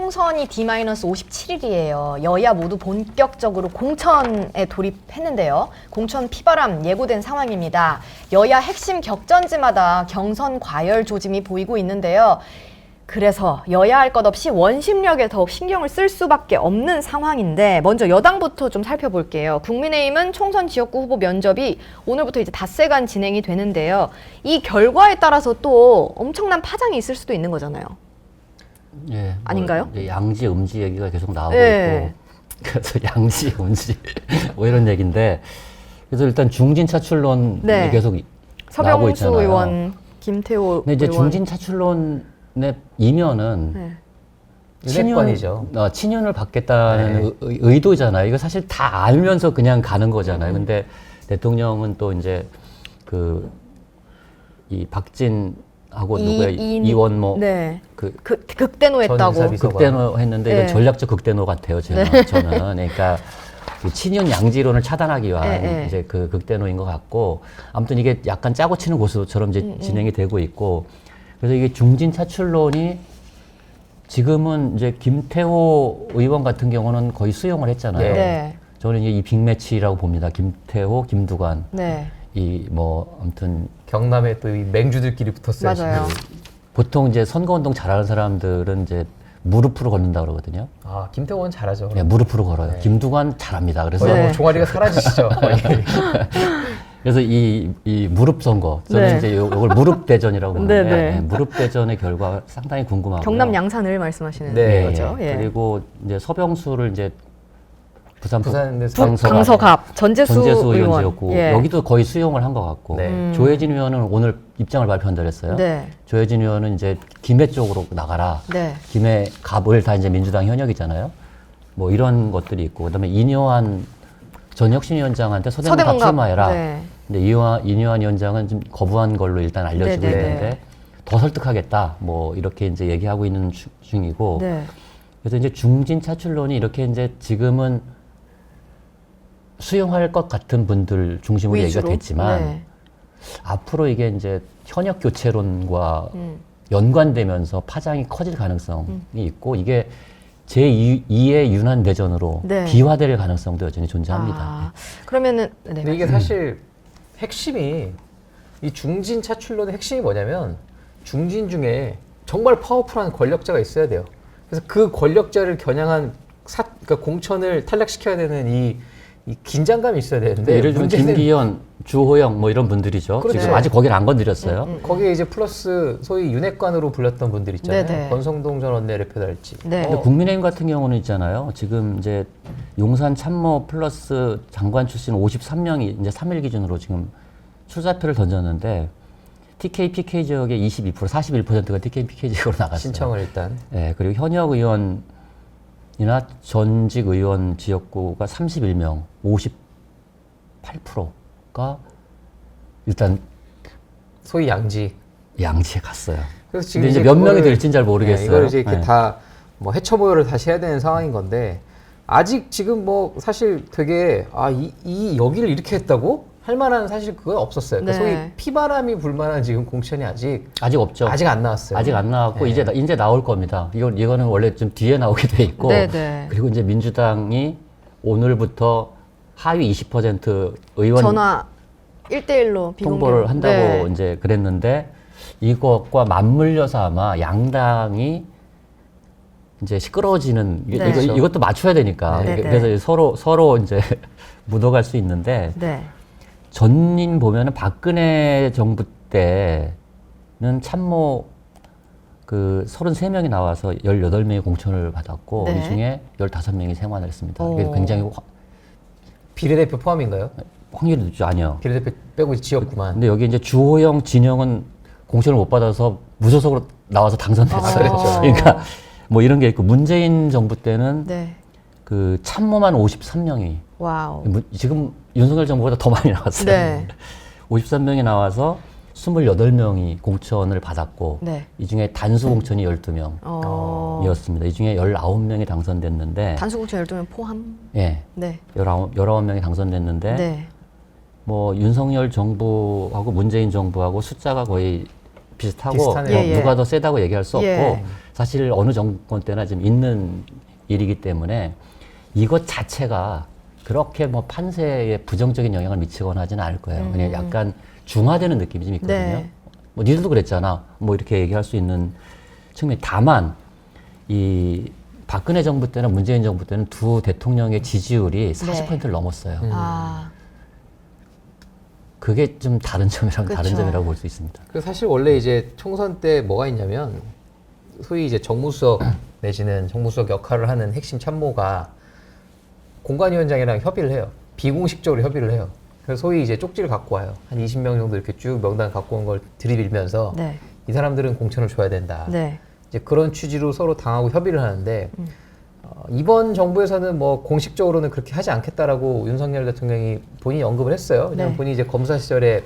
총선이 D-57일이에요. 여야 모두 본격적으로 공천에 돌입했는데요. 공천 피바람 예고된 상황입니다. 여야 핵심 격전지마다 경선 과열 조짐이 보이고 있는데요. 그래서 여야 할 것 없이 원심력에 더욱 신경을 쓸 수밖에 없는 상황인데 먼저 여당부터 좀 살펴볼게요. 국민의힘은 총선 지역구 후보 면접이 오늘부터 이제 닷새간 진행이 되는데요. 이 결과에 따라서 또 엄청난 파장이 있을 수도 있는 거잖아요. 예, 아닌가요? 이제 양지, 음지 얘기가 계속 나오고 네. 있고, 그래서 양지, 음지 뭐 이런 얘기인데, 그래서 일단 중진 차출론이 네. 계속 나오고 서병수 있잖아요. 의원, 김태호 근데 이제 의원. 중진 차출론의 이면은 네. 윤핵관이죠. 친윤을 받겠다는 네. 의도잖아요. 이거 사실 다 알면서 그냥 가는 거잖아요. 근데 대통령은 또 이제 이 박진하고 누구야 이원모 네. 그 극대노했다고. 전 인사비서관. 극대노 했는데 이건 네. 전략적 극대노 같아요. 저는. 그러니까 그 친윤 양지론을 차단하기 위한 네. 이제 그 극대노인 것 같고, 아무튼 이게 약간 짜고 치는 고수처럼 이제 진행이 되고 있고, 그래서 이게 중진 차출론이 지금은 이제 김태호 의원 같은 경우는 거의 수용을 했잖아요. 네. 저는 이제 이 빅매치라고 봅니다. 김태호, 김두관. 네. 이 뭐 아무튼 경남에 또 이 맹주들끼리 붙었어요. 맞아요. 지금. 보통 이제 선거운동 잘하는 사람들은 이제 무릎으로 걷는다 그러거든요. 아, 김태호는 잘하죠. 네, 무릎으로 걸어요. 네. 김두관 잘합니다. 그래서 거의 네. 뭐 종아리가 사라지시죠. 거의. 그래서 이 무릎 선거, 저는 네. 이제 요걸 무릎 대전이라고 보는데 네, 네. 무릎 대전의 결과가 상당히 궁금하고요. 경남 양산을 말씀하시는 네. 거죠. 예. 그리고 이제 서병수를 이제 부산에서 강서갑 전재수 의원 의원. 지었고 예. 여기도 거의 수용을 한 것 같고 네. 조혜진 의원은 오늘 입장을 발표한다고 했어요. 네. 조혜진 의원은 이제 김해 쪽으로 나가라. 네. 김해 갑을 다 이제 민주당 현역이잖아요. 뭐 이런 것들이 있고 그다음에 이뇨한 전 혁신위원장한테 서대문갑 서대문갑. 출마해라. 네. 근데 이뇨한 위원장은 좀 거부한 걸로 일단 알려지고 네, 네, 있는데 네. 더 설득하겠다. 뭐 이렇게 이제 얘기하고 있는 중이고 네. 그래서 이제 중진 차출론이 이렇게 이제 지금은 수용할 것 같은 분들 중심으로 얘기가 위주로? 됐지만 네. 앞으로 이게 이제 현역 교체론과 음. 연관되면서 파장이 커질 가능성이 있고 이게 제2의 윤한 대전으로 네. 비화될 가능성도 여전히 존재합니다. 아, 그러면은 네. 근데 이게 사실 핵심이 이 중진 차출론의 핵심이 뭐냐면 중진 중에 정말 파워풀한 권력자가 있어야 돼요. 그래서 그 권력자를 겨냥한 그러니까 공천을 탈락시켜야 되는 이 긴장감이 있어야 되는데 예를 들면 문제는 김기현, 주호영 뭐 이런 분들이죠. 그렇죠. 지금 아직 거기를 안 건드렸어요. 거기에 이제 플러스 소위 윤핵관으로 불렸던 분들 있잖아요. 네네. 권성동 전 원내대표랄지. 네. 근데 국민의힘 같은 경우는 있잖아요. 지금 이제 용산 참모 플러스 장관 출신 53명이 이제 3일 기준으로 지금 출사표를 던졌는데 TK, PK 지역의 22%, 41%가 TK, PK 지역으로 나갔어요. 신청을 일단. 네, 그리고 현역 의원이나 전직 의원 지역구가 31명, 58%가 일단 소위 양지. 양지에 갔어요. 그래서 지금 근데 이제 몇 명이 될지는 잘 네, 모르겠어요. 이걸 이제 이렇게 네. 다 뭐 해처 모여를 다시 해야 되는 상황인 건데 아직 지금 뭐 사실 되게 이 여기를 이렇게 했다고 할 만한 사실 그건 없었어요. 네. 그러니까 소위 피바람이 불만한 지금 공천이 아직 없죠. 안 나왔어요. 아직 안 나왔고 네. 이제 나올 겁니다. 이거는 원래 좀 뒤에 나오게 돼 있고 네네. 그리고 이제 민주당이 오늘부터 하위 20% 의원 전화 1대1로 통보를 한다고 네. 이제 그랬는데 이것과 맞물려서 아마 양당이 이제 시끄러워지는 네. 이것도 맞춰야 되니까 네, 네. 그래서 서로 이제 묻어갈 수 있는데 네. 전임 보면은 박근혜 정부 때는 참모 그 33명이 나와서 18명이 공천을 받았고 네. 이 중에 15명이 생환을 했습니다. 오. 이게 굉장히 비례대표 포함인가요? 확률이 높죠. 아니요. 비례대표 빼고 지역구만. 근데 여기 이제 주호영, 진영은 공천을 못 받아서 무소속으로 나와서 당선됐어요. 그랬죠. 그러니까 뭐 이런 게 있고 문재인 정부 때는 네. 그 참모만 53명이 와우. 지금 윤석열 정부보다 더 많이 나왔어요. 네. 53명이 나와서 28명이 공천을 받았고 네. 이 중에 단수 공천이 12명이었습니다. 이 중에 19명이 당선됐는데 단수공천 12명 포함? 예. 네. 19명이 당선됐는데 네. 뭐 윤석열 정부하고 문재인 정부하고 숫자가 거의 비슷하고 비슷하네요. 예, 예. 누가 더 세다고 얘기할 수 없고 예. 사실 어느 정권 때나 지금 있는 일이기 때문에 이것 자체가 그렇게 뭐 판세에 부정적인 영향을 미치거나 하지는 않을 거예요. 그냥 약간 중화되는 느낌이 좀 있거든요. 네. 뭐 니들도 그랬잖아. 뭐 이렇게 얘기할 수 있는 측면이 다만 이 박근혜 정부 때나 문재인 정부 때는 두 대통령의 지지율이 40%를 넘었어요. 아, 그게 좀 다른 점이라고 다른 그쵸. 점이라고 볼 수 있습니다. 그 사실 원래 이제 총선 때 뭐가 있냐면 소위 이제 정무수석 내지는 정무수석 역할을 하는 핵심 참모가 공관위원장이랑 협의를 해요. 비공식적으로 협의를 해요. 그래서 소위 이제 쪽지를 갖고 와요. 한 20명 정도 이렇게 쭉 명단 갖고 온 걸 들이밀면서 네. 이 사람들은 공천을 줘야 된다. 네. 이제 그런 취지로 서로 당하고 협의를 하는데 이번 정부에서는 뭐 공식적으로는 그렇게 하지 않겠다라고 윤석열 대통령이 본인이 언급을 했어요. 왜냐하면 네. 본인이 이제 검사 시절에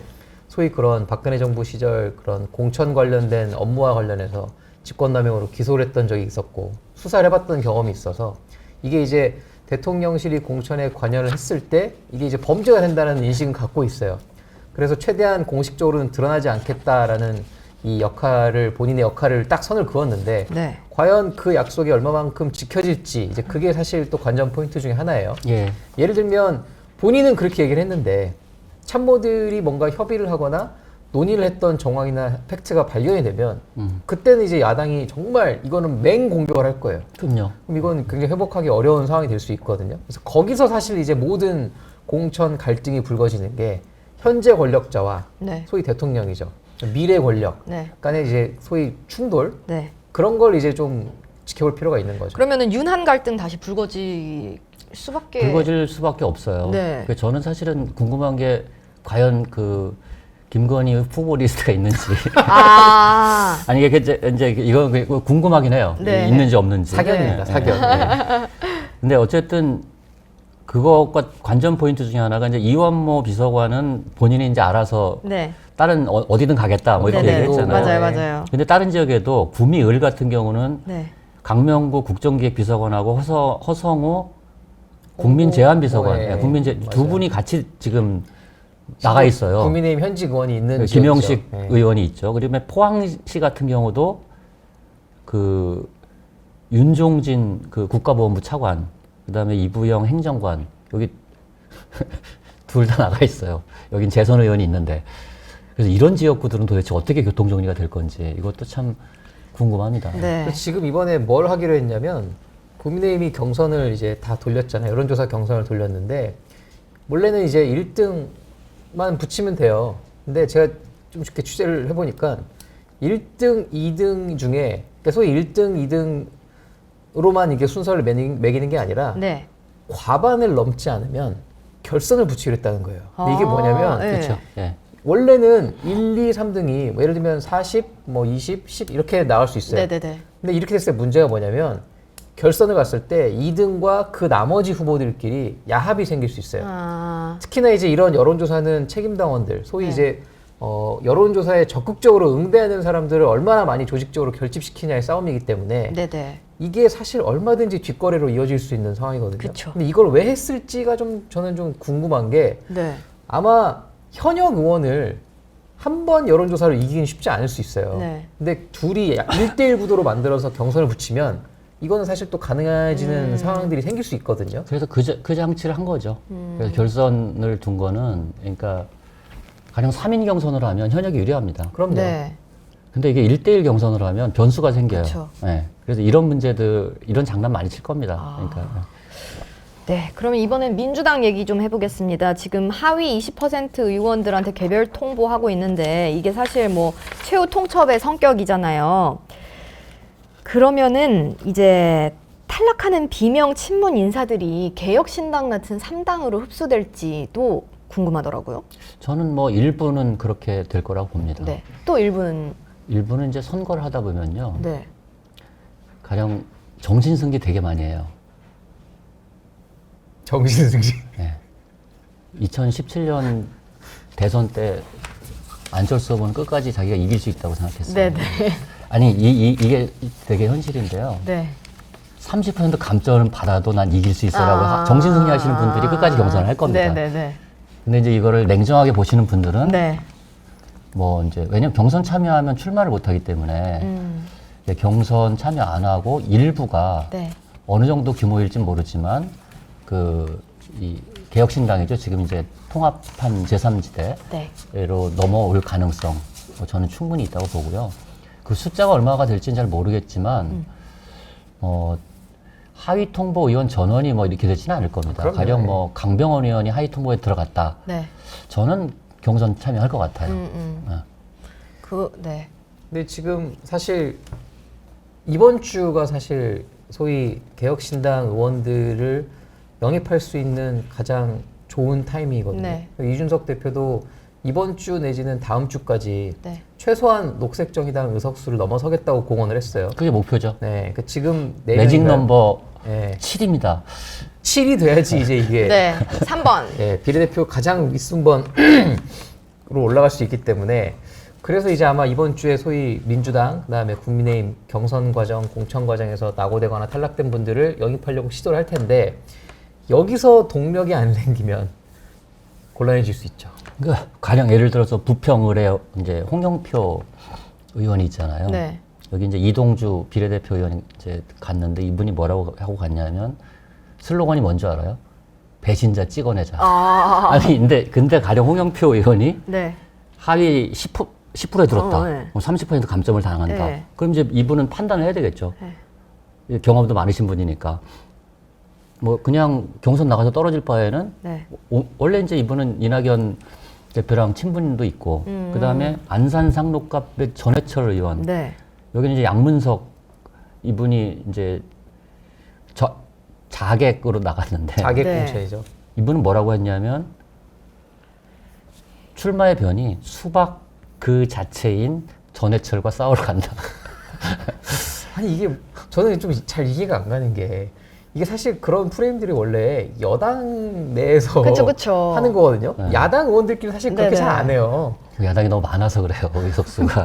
소위 그런 박근혜 정부 시절 그런 공천 관련된 업무와 관련해서 직권남용으로 기소를 했던 적이 있었고 수사를 해봤던 경험이 있어서 이게 이제 대통령실이 공천에 관여를 했을 때 이게 이제 범죄가 된다는 인식은 갖고 있어요. 그래서 최대한 공식적으로는 드러나지 않겠다라는 이 역할을 본인의 역할을 딱 선을 그었는데 네. 과연 그 약속이 얼마만큼 지켜질지 이제 그게 사실 또 관전 포인트 중에 하나예요. 예. 예를 들면 본인은 그렇게 얘기를 했는데 참모들이 뭔가 협의를 하거나 논의를 했던 정황이나 팩트가 발견이 되면 그때는 이제 야당이 정말 이거는 맹공격을 할 거예요. 그럼요. 그럼 이건 굉장히 회복하기 어려운 상황이 될 수 있거든요. 그래서 거기서 사실 이제 모든 공천 갈등이 불거지는 게 현재 권력자와 네. 소위 대통령이죠. 미래 권력 네. 간의 이제 소위 충돌 네. 그런 걸 이제 좀 지켜볼 필요가 있는 거죠. 그러면은 윤한 갈등 다시 불거질 수밖에. 불거질 수밖에 없어요. 네. 그래서 저는 사실은 궁금한 게 과연 그 김건희 후보 리스트가 있는지 아. 아니 이게 이제 이거 궁금하긴 해요. 네. 있는지 없는지. 사견입니다. 네. 사견. 네. 근데 어쨌든 그것과 관전 포인트 중에 하나가 이제 이원모 비서관은 본인이 이제 알아서 네. 다른 어디든 가겠다 뭐 이렇게 네네. 얘기했잖아요. 맞아요, 네. 맞아요. 근데 다른 지역에도 구미을 같은 경우는 네. 강명구 국정기획비서관하고 허성우 국민제안비서관, 네. 네, 국민제 두 맞아요. 분이 같이 지금 나가 있어요. 국민의힘 현직 의원이 있는 김영식 지역이죠. 네. 의원이 있죠. 그다음에 포항시 같은 경우도 그 윤종진 그 국가보훈부 차관, 그다음에 이부영 행정관 여기 둘 다 나가 있어요. 여긴 재선 의원이 있는데 그래서 이런 지역구들은 도대체 어떻게 교통 정리가 될 건지 이것도 참 궁금합니다. 네. 그래서 지금 이번에 뭘 하기로 했냐면 국민의힘이 경선을 이제 다 돌렸잖아요. 여론조사 경선을 돌렸는데 원래는 이제 1등만 붙이면 돼요. 근데 제가 좀 이렇게 취재를 해보니까 1등, 2등 중에 그러니까 소위 1등, 2등으로만 이게 순서를 매기는 게 아니라 네. 과반을 넘지 않으면 결선을 붙이기로 했다는 거예요. 근데 이게 아, 뭐냐면 네. 그렇죠. 예. 원래는 1, 2, 3등이 뭐 예를 들면 40, 뭐 20, 10 이렇게 나올 수 있어요. 네네네. 근데 이렇게 됐을 때 문제가 뭐냐면 결선을 갔을 때 2등과 그 나머지 후보들끼리 야합이 생길 수 있어요. 아. 특히나 이제 이런 여론조사는 책임당원들, 소위 네. 이제 여론조사에 적극적으로 응대하는 사람들을 얼마나 많이 조직적으로 결집시키냐의 싸움이기 때문에 네네. 이게 사실 얼마든지 뒷거래로 이어질 수 있는 상황이거든요. 그쵸. 근데 이걸 왜 했을지가 좀 저는 좀 궁금한 게 네. 아마 현역 의원을 한 번 여론조사를 이기긴 쉽지 않을 수 있어요. 네. 근데 둘이 1대1 구도로 만들어서 경선을 붙이면 이거는 사실 또 가능해지는 상황들이 생길 수 있거든요. 그래서 그 장치를 한 거죠. 그래서 결선을 둔 거는 그러니까 가령 3인 경선으로 하면 현역이 유리합니다. 그럼요. 네. 근데 이게 1대1 경선으로 하면 변수가 생겨요. 그쵸. 네. 그래서 이런 문제들, 이런 장난 많이 칠 겁니다. 아. 그러니까. 네, 그러면 이번엔 민주당 얘기 좀 해보겠습니다. 지금 하위 20% 의원들한테 개별 통보하고 있는데 이게 사실 뭐 최후 통첩의 성격이잖아요. 그러면은 이제 탈락하는 비명 친문 인사들이 개혁신당 같은 3당으로 흡수될지도 궁금하더라고요. 저는 뭐 일부는 그렇게 될 거라고 봅니다. 네, 또 일부는 일부는 이제 선거를 하다 보면요. 네, 가령 정신승리 되게 많이 해요. 정신승리. 네. 2017년 대선 때 안철수 후보는 끝까지 자기가 이길 수 있다고 생각했어요. 네, 네, 아니 이게 되게 현실인데요. 네. 30% 감점을 받아도 난 이길 수 있어라고 아. 정신승리 하시는 분들이 끝까지 경선을 할 겁니다. 네, 네, 근데 이제 이거를 냉정하게 보시는 분들은 네. 뭐 이제 왜냐면 경선 참여하면 출마를 못 하기 때문에 경선 참여 안 하고 일부가 네. 어느 정도 규모일진 모르지만 이 개혁신당이죠. 지금 이제 통합한 제3지대로 네. 넘어올 가능성 저는 충분히 있다고 보고요. 그 숫자가 얼마가 될지는 잘 모르겠지만 하위 통보 의원 전원이 뭐 이렇게 되지는 않을 겁니다. 그럼요. 가령 뭐 강병원 의원이 하위 통보에 들어갔다. 네. 저는 경선 참여할 것 같아요. 네. 근데 지금 사실 이번 주가 사실 소위 개혁신당 의원들을 영입할 수 있는 가장 좋은 타이밍이거든요. 네. 이준석 대표도 이번 주 내지는 다음 주까지 네. 최소한 녹색정의당 의석수를 넘어서겠다고 공언을 했어요. 그게 목표죠. 네, 그 지금 매직 넘버 네, 7입니다. 7이 돼야지 이제 이게 네. 3번. 예, 비례대표 가장 윗순번으로 올라갈 수 있기 때문에 그래서 이제 아마 이번 주에 소위 민주당 그다음에 국민의힘 경선 과정, 공천 과정에서 낙오되거나 탈락된 분들을 영입하려고 시도를 할 텐데 여기서 동력이 안 생기면 곤란해질 수 있죠. 그러니까 가령 예를 들어서 부평을에 이제 홍영표 의원이 있잖아요. 네. 여기 이제 이동주 비례대표 의원이 이제 갔는데 이분이 뭐라고 하고 갔냐면 슬로건이 뭔지 알아요? 배신자 찍어내자. 아니 근데 가령 홍영표 의원이 네. 하위 10%에 들었다. 네. 30% 감점을 당한다. 네. 그럼 이제 이분은 판단을 해야 되겠죠. 네. 경험도 많으신 분이니까. 뭐 그냥 경선 나가서 떨어질 바에는 네. 원래 이제 이분은 이낙연 대표랑 친분도 있고 그다음에 안산 상록갑의 전해철 의원. 네. 여기는 이제 양문석 이분이 이제 자객으로 나갔는데 자객 네. 공천이죠. 이분은 뭐라고 했냐면 출마의 변이 수박 그 자체인 전해철과 싸우러 간다. 아니 이게 저는 좀 잘 이해가 안 가는 게 이게 사실 그런 프레임들이 원래 여당 내에서 그쵸. 하는 거거든요. 네. 야당 의원들끼리 사실 그렇게 네네. 잘 안 해요. 야당이 너무 많아서 그래요. 의석수가.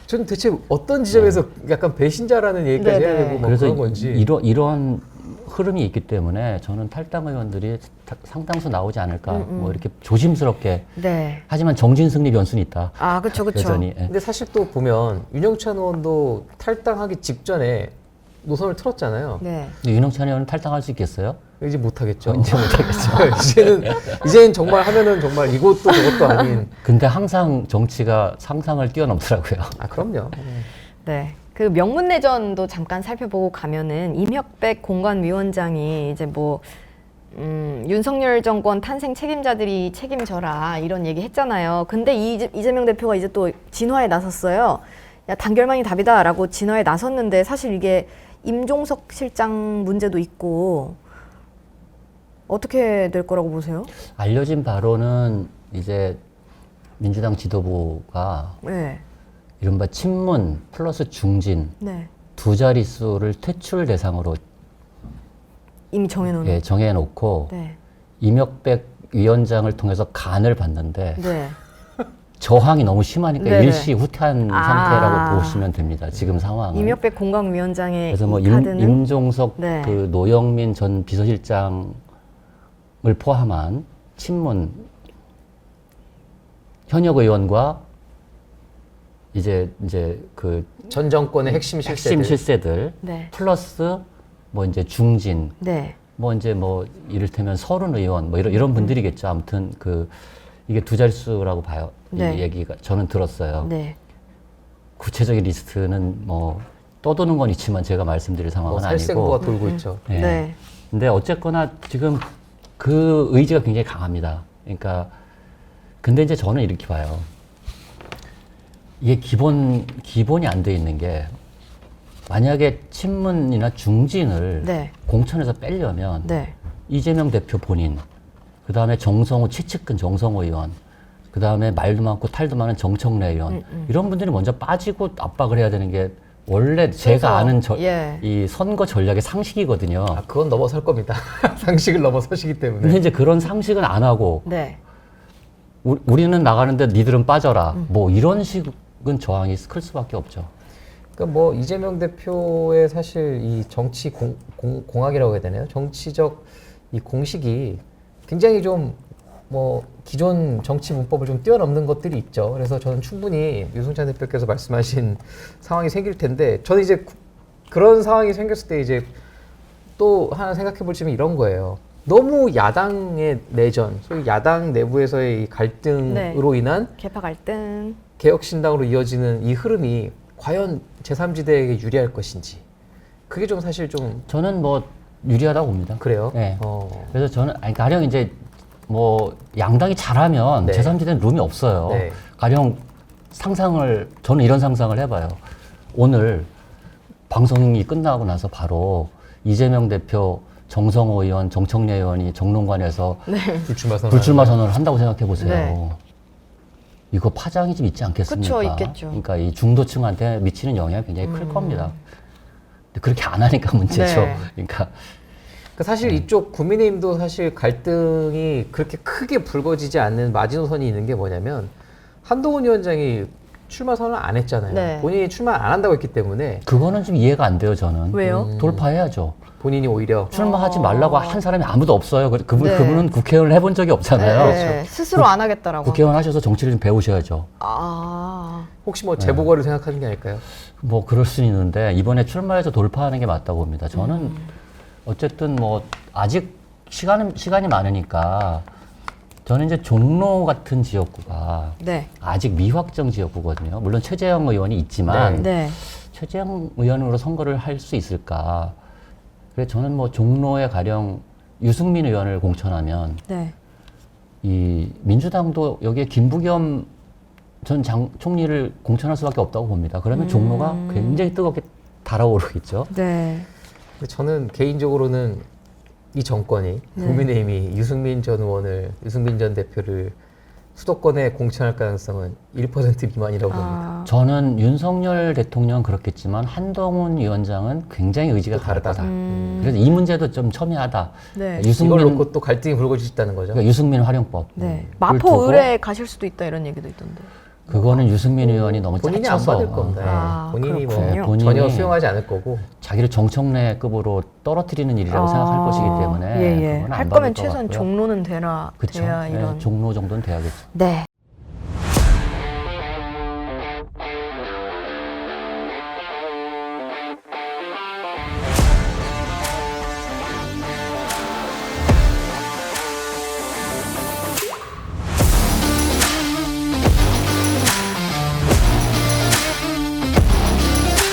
저는 대체 어떤 지점에서 약간 배신자라는 얘기까지 해야 네네. 되고 뭐 그래서 그런 건지. 이런 흐름이 있기 때문에 저는 탈당 의원들이 상당수 나오지 않을까 뭐 이렇게 조심스럽게 네. 하지만 정진승리 변수는 있다. 아, 그쵸. 여전히. 예. 근데 사실 또 보면 윤영찬 의원도 탈당하기 직전에 노선을 틀었잖아요. 네. 근데 윤영찬 의원은 탈당할 수 있겠어요? 이제 못하겠죠. 이제 못하겠죠. 이제는 정말 하면은 정말 이것도 저것도 아닌. 근데 항상 정치가 상상을 뛰어넘더라고요. 아 그럼요. 네. 그 명문내전도 잠깐 살펴보고 가면은 임혁백 공관위원장이 이제 뭐 윤석열 정권 탄생 책임자들이 책임져라 이런 얘기 했잖아요. 근데 이재명 대표가 이제 또 진화에 나섰어요. 야, 단결만이 답이다라고 진화에 나섰는데 사실 이게 임종석 실장 문제도 있고 어떻게 될 거라고 보세요? 알려진 바로는 이제 민주당 지도부가 네. 이른바 친문 플러스 중진 네. 두 자릿수를 퇴출 대상으로 이미 정해놓은. 예, 정해놓고 네. 임혁백 위원장을 통해서 간을 봤는데 네. 저항이 너무 심하니까 네네. 일시 후퇴한 아. 상태라고 보시면 됩니다. 지금 상황은. 임혁백 공관위원장의 그래서 뭐 이 카드는 임종석 네. 그 노영민 전 비서실장을 포함한 친문 현역 의원과 이제 그 전 정권의 핵심 실세들. 핵심 실세들 네. 플러스 뭐 이제 중진 네. 뭐 이제 뭐 이를테면 서른 의원 뭐 이런 분들이겠죠. 아무튼 그 이게 두 자릿수라고 봐요. 네. 이 얘기가 저는 들었어요. 네. 구체적인 리스트는 뭐 떠도는 건 있지만 제가 말씀드릴 상황은 살생부가 아니고. 돌고 있죠. 예. 네. 근데 어쨌거나 지금 그 의지가 굉장히 강합니다. 그러니까 근데 이제 저는 이렇게 봐요. 이게 기본이 안 돼 있는 게 만약에 친문이나 중진을 네. 공천에서 빼려면 네. 이재명 대표 본인, 그 다음에 정성호 최측근 정성호 의원, 그 다음에 말도 많고 탈도 많은 정청래 의원 이런 분들이 먼저 빠지고 압박을 해야 되는 게 원래 제가 아는 예. 이 선거 전략의 상식이거든요. 아 그건 넘어설 겁니다. 상식을 넘어서시기 때문에. 근데 이제 그런 상식은 안 하고 네. 우리는 나가는데 니들은 빠져라. 뭐 이런 식은 저항이 클 수밖에 없죠. 그러니까 뭐 이재명 대표의 사실 이 정치 공학이라고 해야 되나요? 정치적 이 공식이 굉장히 좀 뭐 기존 정치 문법을 좀 뛰어넘는 것들이 있죠. 그래서 저는 충분히 유승찬 대표께서 말씀하신 상황이 생길 텐데, 저는 이제 그런 상황이 생겼을 때 이제 또 하나 생각해 볼 점이 이런 거예요. 너무 야당의 내전, 소위 야당 내부에서의 이 갈등으로 인한 개파 갈등. 개혁신당으로 이어지는 이 흐름이 과연 제3지대에게 유리할 것인지, 그게 좀 사실 좀 저는 뭐 유리하다고 봅니다. 그래요. 네. 그래서 저는 아니, 가령 이제 뭐 양당이 잘하면 네. 제3지대는 룸이 없어요. 네. 가령 저는 이런 상상을 해봐요. 오늘 방송이 끝나고 나서 바로 이재명 대표, 정성호 의원, 정청래 의원이 정론관에서 불출마 선언을 한다고 생각해 보세요. 네. 이거 파장이 좀 있지 않겠습니까? 그쵸, 있겠죠. 그러니까 이 중도층한테 미치는 영향이 굉장히 클 겁니다. 근데 그렇게 안 하니까 문제죠. 네. 그러니까 사실 이쪽 국민의힘도 사실 갈등이 그렇게 크게 불거지지 않는 마지노선이 있는 게 뭐냐면, 한동훈 위원장이 출마 선언을 안 했잖아요. 네. 본인이 출마 안 한다고 했기 때문에 그거는 좀 이해가 안 돼요, 저는. 왜요? 돌파해야죠. 본인이 오히려 출마하지 말라고 한 사람이 아무도 없어요. 네. 그분은 국회의원을 해본 적이 없잖아요. 네, 스스로 안 하겠다라고. 국회의원 하셔서 정치를 좀 배우셔야죠. 아, 혹시 뭐 재보궐을 생각하는 게 아닐까요? 뭐 그럴 수는 있는데 이번에 출마해서 돌파하는 게 맞다고 봅니다. 저는 어쨌든 뭐 아직 시간이 많으니까 저는 이제 종로 같은 지역구가 네. 아직 미확정 지역구거든요. 물론 최재형 의원이 있지만 네. 최재형 의원으로 선거를 할 수 있을까? 그래서 저는 뭐 종로에 가령 유승민 의원을 공천하면 네. 이 민주당도 여기에 김부겸 전 총리를 공천할 수밖에 없다고 봅니다. 그러면 종로가 굉장히 뜨겁게 달아오르겠죠. 네. 근데 저는 개인적으로는 이 정권이 네. 국민의힘이 유승민 전 대표를 수도권에 공천할 가능성은 1% 미만이라고 봅니다. 아, 저는 윤석열 대통령은 그렇겠지만 한동훈 위원장은 굉장히 의지가 또 다를 다르다. 거다. 그래서 이 문제도 좀 첨예하다. 네. 이걸 놓고 또 갈등이 불거질 수 있다는 거죠. 그러니까 유승민 활용법. 네. 두고 마포 의뢰 가실 수도 있다 이런 얘기도 있던데. 그거는 유승민 의원이 너무 본인이 안 짜쳐서 받을 겁니다. 아, 본인이 뭐 그렇군요. 본인이 전혀 수용하지 않을 거고. 자기를 정청래급으로 떨어뜨리는 일이라고 생각할 것이기 때문에 예, 예. 그건 안 할 받을 거면 것 최소한 같고요. 종로는 돼야 그쵸? 이런. 종로 정도는 돼야겠죠. 네.